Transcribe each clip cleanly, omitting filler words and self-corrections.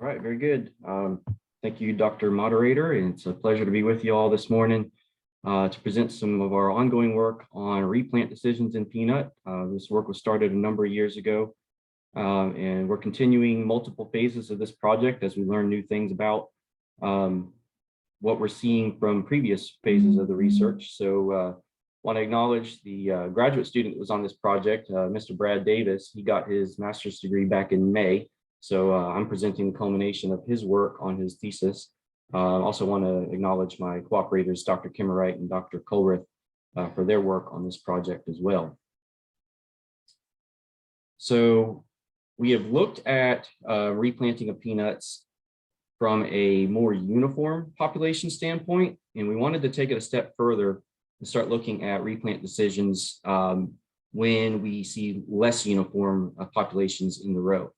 All right, very good. Thank you, Dr. Moderator, and it's a pleasure to be with you all this morning to present some of our ongoing work on replant decisions in peanut. This work was started a number of years ago, and we're continuing multiple phases of this project as we learn new things about what we're seeing from previous phases of the research. So want to acknowledge the graduate student that was on this project, Mr. Brad Davis. He got his master's degree back in May. So I'm presenting the culmination of his work on his thesis. Also want to acknowledge my cooperators, Dr. Kimmerite and Dr. Colrith, for their work on this project as well. So we have looked at replanting of peanuts from a more uniform population standpoint, and we wanted to take it a step further and start looking at replant decisions when we see less uniform populations in the row.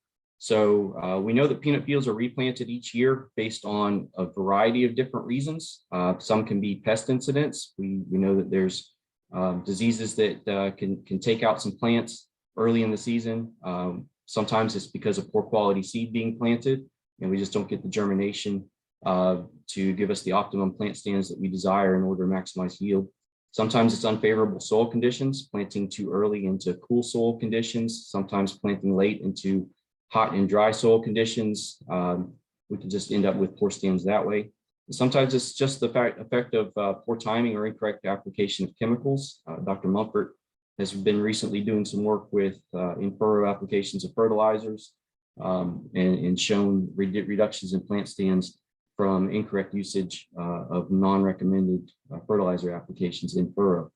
So we know that peanut fields are replanted each year based on a variety of different reasons. Some can be pest incidents. We know that there's diseases that can take out some plants early in the season. Sometimes it's because of poor quality seed being planted, and we just don't get the germination to give us the optimum plant stands that we desire in order to maximize yield. Sometimes it's unfavorable soil conditions, planting too early into cool soil conditions, sometimes planting late into hot and dry soil conditions. We can just end up with poor stands that way. And sometimes it's just the effect of poor timing or incorrect application of chemicals. Dr. Mumford has been recently doing some work with in-furrow applications of fertilizers and shown reductions in plant stands from incorrect usage of non-recommended fertilizer applications in furrow.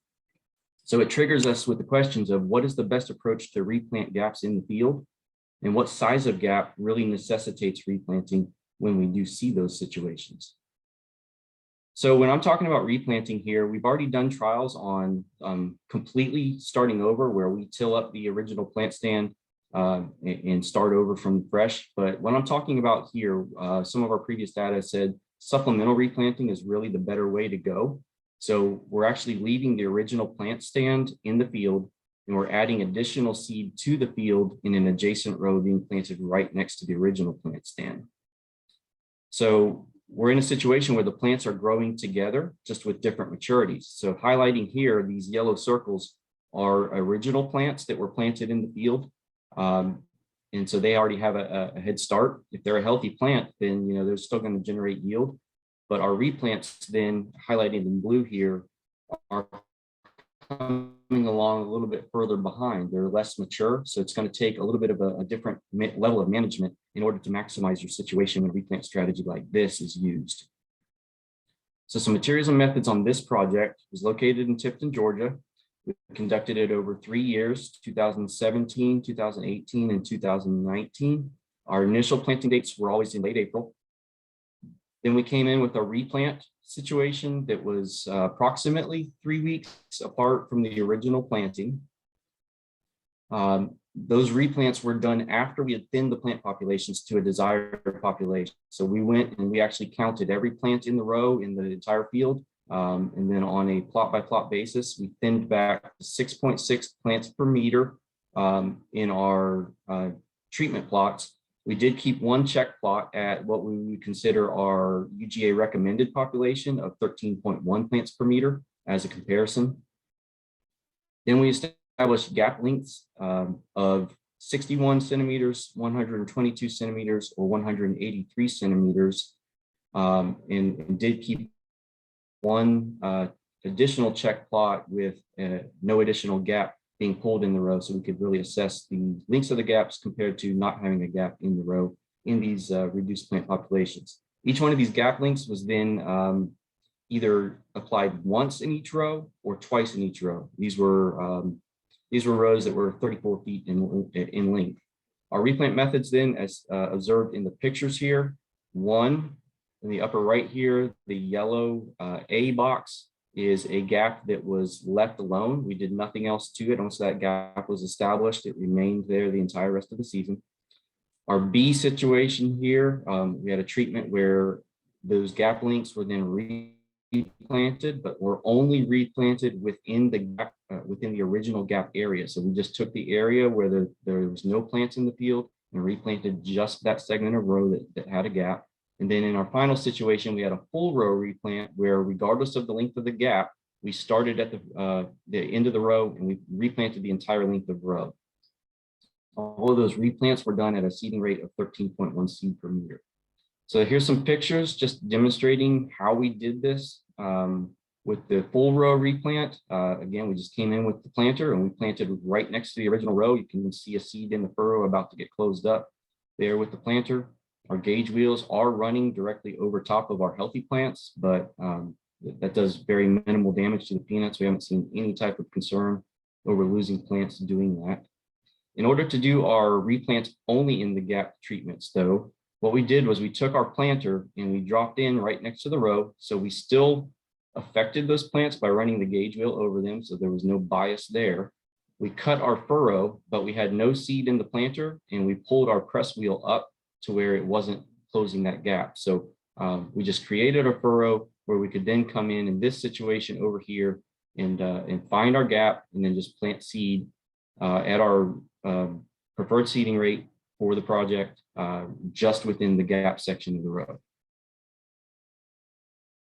So it triggers us with the questions of what is the best approach to replant gaps in the field, and what size of gap really necessitates replanting when we do see those situations. So when I'm talking about replanting here, we've already done trials on completely starting over, where we till up the original plant stand and start over from fresh. But what I'm talking about here, some of our previous data said supplemental replanting is really the better way to go. So we're actually leaving the original plant stand in the field, and we're adding additional seed to the field in an adjacent row being planted right next to the original plant stand. So we're in a situation where the plants are growing together, just with different maturities. So highlighting here, these yellow circles are original plants that were planted in the field. And so they already have a head start. If they're a healthy plant, then they're still going to generate yield. But our replants, then highlighted in blue here, are coming along a little bit further behind. They're less mature, so it's going to take a little bit of a different level of management in order to maximize your situation when a replant strategy like this is used. So some materials and methods on this project is located in Tifton, Georgia. We conducted it over 3 years, 2017, 2018, and 2019. Our initial planting dates were always in late April. Then we came in with a replant situation that was approximately 3 weeks apart from the original planting. Those replants were done after we had thinned the plant populations to a desired population. So we went and we actually counted every plant in the row in the entire field. And then on a plot by plot basis, we thinned back to 6.6 plants per meter in our treatment plots. We did keep one check plot at what we would consider our UGA recommended population of 13.1 plants per meter as a comparison. Then we established gap lengths of 61 centimeters, 122 centimeters, or 183 centimeters, and did keep one additional check plot with no additional gap being pulled in the row, so we could really assess the lengths of the gaps compared to not having a gap in the row in these reduced plant populations. Each one of these gap lengths was then either applied once in each row or twice in each row. These were rows that were 34 feet in length. Our replant methods then, as observed in the pictures here, one in the upper right here, the yellow A box is a gap that was left alone. We did nothing else to it. Once that gap was established, it remained there the entire rest of the season. Our B situation here, we had a treatment where those gap lengths were then replanted, but were only replanted within the gap, within the original gap area. So we just took the area where there was no plants in the field and replanted just that segment of row that had a gap. And then in our final situation, we had a full row replant where regardless of the length of the gap, we started at the end of the row and we replanted the entire length of row. All of those replants were done at a seeding rate of 13.1 seed per meter. So here's some pictures just demonstrating how we did this with the full row replant. Again, we just came in with the planter and we planted right next to the original row. You can see a seed in the furrow about to get closed up there with the planter. Our gauge wheels are running directly over top of our healthy plants, but that does very minimal damage to the peanuts. We haven't seen any type of concern over losing plants doing that. In order to do our replants only in the gap treatments though, what we did was we took our planter and we dropped in right next to the row. So we still affected those plants by running the gauge wheel over them. So there was no bias there. We cut our furrow, but we had no seed in the planter and we pulled our press wheel up to where it wasn't closing that gap. So we just created a furrow where we could then come in this situation over here and find our gap and then just plant seed at our preferred seeding rate for the project just within the gap section of the row.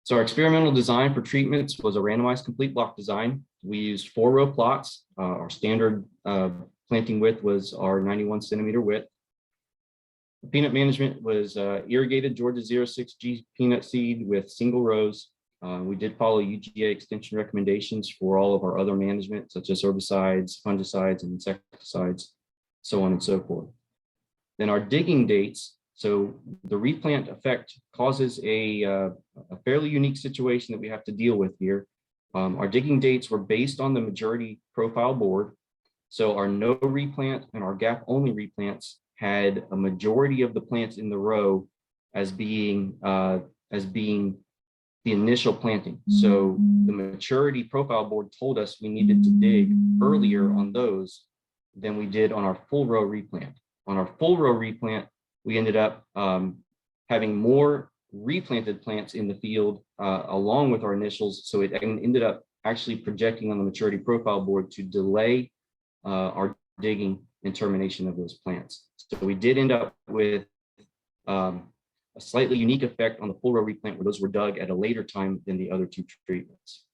So our experimental design for treatments was a randomized complete block design. We used 4 row plots. Our standard planting width was our 91 centimeter width. The peanut management was irrigated Georgia 06G peanut seed with single rows. We did follow UGA extension recommendations for all of our other management, such as herbicides, fungicides, and insecticides, so on and so forth. Then our digging dates. So the replant effect causes a fairly unique situation that we have to deal with here. Our digging dates were based on the majority profile board. So our no replant and our gap only replants had a majority of the plants in the row as being the initial planting. So the maturity profile board told us we needed to dig earlier on those than we did on our full row replant. On our full row replant, we ended up having more replanted plants in the field along with our initials. So it ended up actually projecting on the maturity profile board to delay our digging and termination of those plants. So we did end up with a slightly unique effect on the full row replant where those were dug at a later time than the other 2 treatments.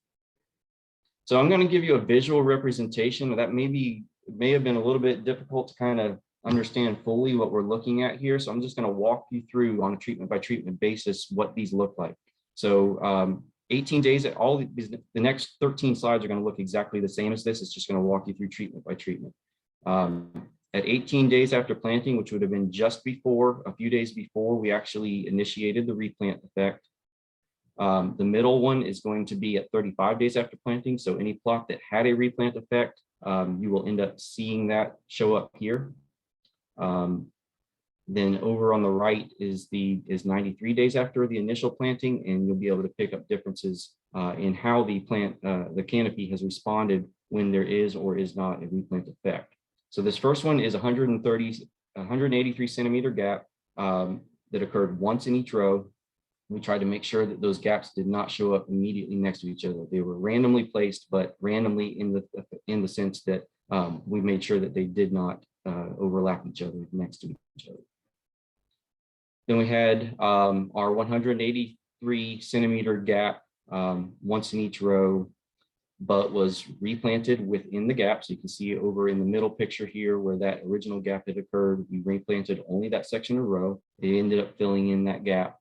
So I'm going to give you a visual representation that may have been a little bit difficult to kind of understand fully what we're looking at here. So I'm just going to walk you through on a treatment by treatment basis what these look like. So 18 days, the next 13 slides are going to look exactly the same as this. It's just going to walk you through treatment by treatment. At 18 days after planting, which would have been just before, a few days before we actually initiated the replant effect. The middle one is going to be at 35 days after planting. So any plot that had a replant effect, you will end up seeing that show up here. Then over on the right is 93 days after the initial planting, and you'll be able to pick up differences in how the the canopy has responded when there is or is not a replant effect. So this first one is 183 centimeter gap that occurred once in each row. We tried to make sure that those gaps did not show up immediately next to each other. They were randomly placed, but randomly in the sense that we made sure that they did not overlap each other next to each other. Then we had our 183 centimeter gap once in each row, but was replanted within the gap. So you can see over in the middle picture here where that original gap had occurred, we replanted only that section of row. It ended up filling in that gap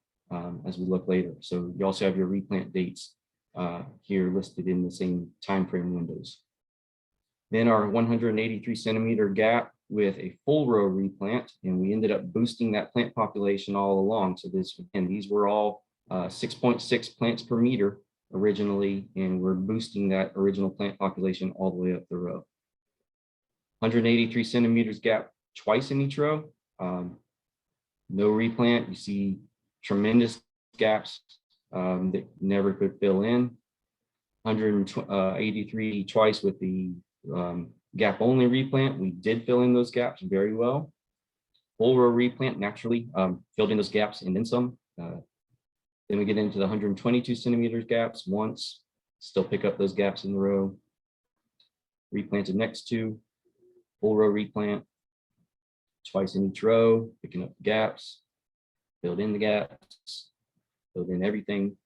as we look later. So you also have your replant dates here listed in the same time frame windows. Then our 183 centimeter gap with a full row replant, and we ended up boosting that plant population all along. So these were all 6.6 plants per meter originally, and we're boosting that original plant population all the way up the row. 183 centimeters gap twice in each row. No replant, you see tremendous gaps that never could fill in. 183 twice with the gap only replant, we did fill in those gaps very well. Full row replant naturally filled in those gaps and then some. Then we get into the 122 centimeters gaps once, still pick up those gaps in the row. Replanted next to, full row replant. twice in each row, picking up the gaps, filled in the gaps, filled in everything.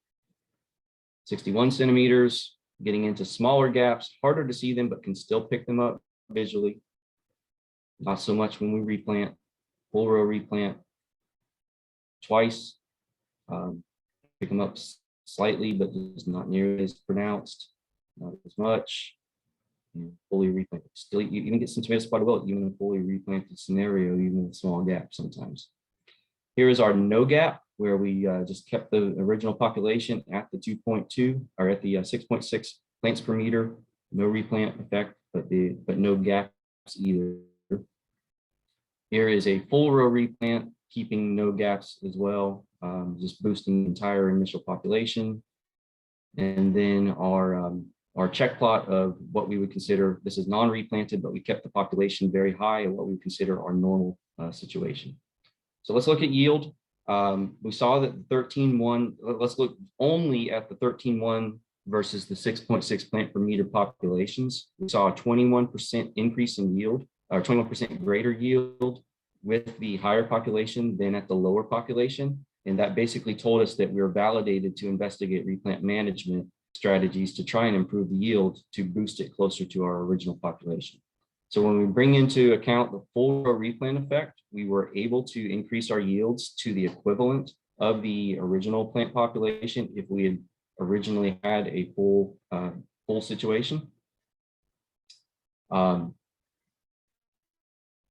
61 centimeters, getting into smaller gaps, harder to see them, but can still pick them up visually. Not so much when we replant, full row replant twice, pick them up slightly, but it's not nearly as pronounced, not as much. And fully replanted. Still, you even get some tomato spotted wilt, even in a fully replanted scenario, even with small gaps sometimes. Here is our no gap, where we just kept the original population at the 2.2 or at the 6.6 plants per meter, no replant effect, but no gaps either. Here is a full row replant, keeping no gaps as well, just boosting the entire initial population. And then our check plot of what we would consider, this is non-replanted, but we kept the population very high and what we consider our normal situation. So let's look at yield. We saw that the 13.1, let's look only at the 13.1 versus the 6.6 plant per meter populations. We saw a 21% increase in yield, or 21% greater yield with the higher population than at the lower population. And that basically told us that we were validated to investigate replant management strategies to try and improve the yield to boost it closer to our original population. So when we bring into account the full row replant effect, we were able to increase our yields to the equivalent of the original plant population if we had originally had a full situation.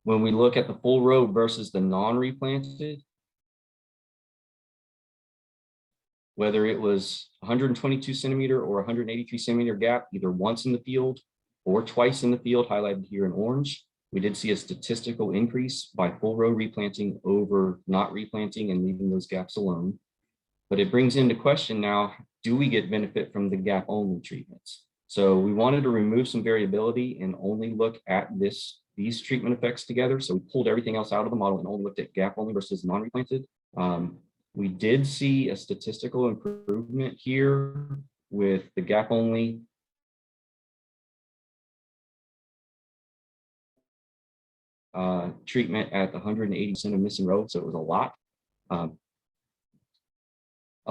When we look at the full row versus the non-replanted, whether it was 122 centimeter or 183 centimeter gap, either once in the field or twice in the field, highlighted here in orange, we did see a statistical increase by full row replanting over not replanting and leaving those gaps alone. But it brings into question now, do we get benefit from the gap only treatments? So we wanted to remove some variability and only look at these treatment effects together. So we pulled everything else out of the model and only looked at gap only versus non-replanted. We did see a statistical improvement here with the gap only treatment at the 180% of missing row, so it was a lot. A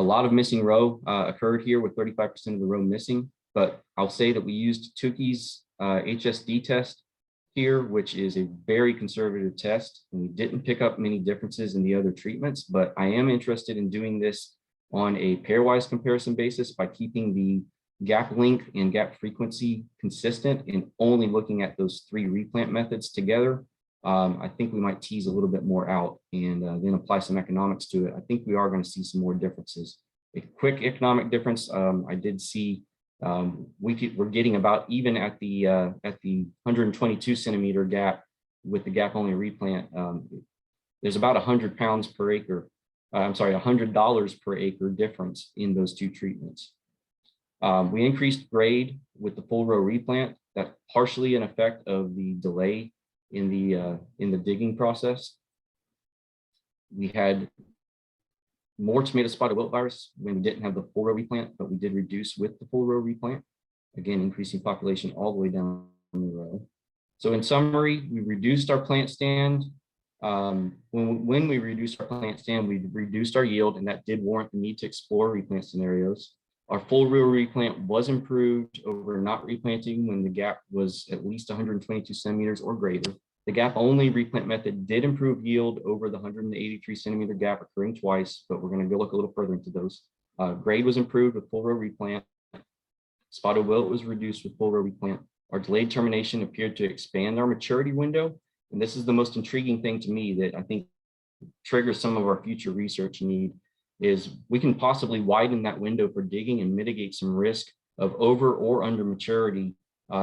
lot of missing row occurred here with 35% of the row missing, but I'll say that we used Tukey's HSD test here, which is a very conservative test, and we didn't pick up many differences in the other treatments, but I am interested in doing this on a pairwise comparison basis by keeping the gap length and gap frequency consistent and only looking at those three replant methods together. I think we might tease a little bit more out and then apply some economics to it. I think we are going to see some more differences. A quick economic difference, I did see we're getting about even at the 122 centimeter gap with the gap only replant. There's about 100 pounds per acre. I'm sorry, $100 per acre difference in those two treatments. We increased grade with the full row replant. That's partially an effect of the delay in the digging process. We had more tomato spotted wilt virus when we didn't have the full row replant, but we did reduce with the full row replant, again increasing population all the way down the row. So in summary, we reduced our plant stand. When we reduced our plant stand, we reduced our yield, and that did warrant the need to explore replant scenarios. Our full row replant was improved over not replanting when the gap was at least 122 centimeters or greater. The gap only replant method did improve yield over the 183 centimeter gap occurring twice, but we're going to go look a little further into those. Grade was improved with full row replant. Spotted wilt was reduced with full row replant. Our delayed termination appeared to expand our maturity window. And this is the most intriguing thing to me that I think triggers some of our future research need, is we can possibly widen that window for digging and mitigate some risk of over or under maturity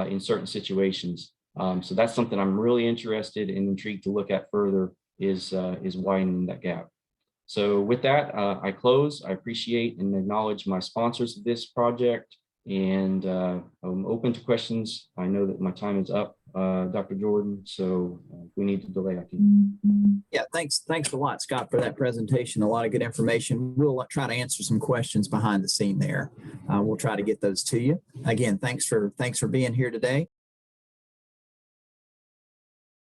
in certain situations. So that's something I'm really interested and intrigued to look at further, is widening that gap. So with that, I close. I appreciate and acknowledge my sponsors of this project, and I'm open to questions. I know that my time is up, Dr. Jordan, so if we need to delay, I can. Yeah, thanks a lot, Scott, for that presentation. A lot of good information. We'll try to answer some questions behind the scene there. We'll try to get those to you. Again, thanks for being here today.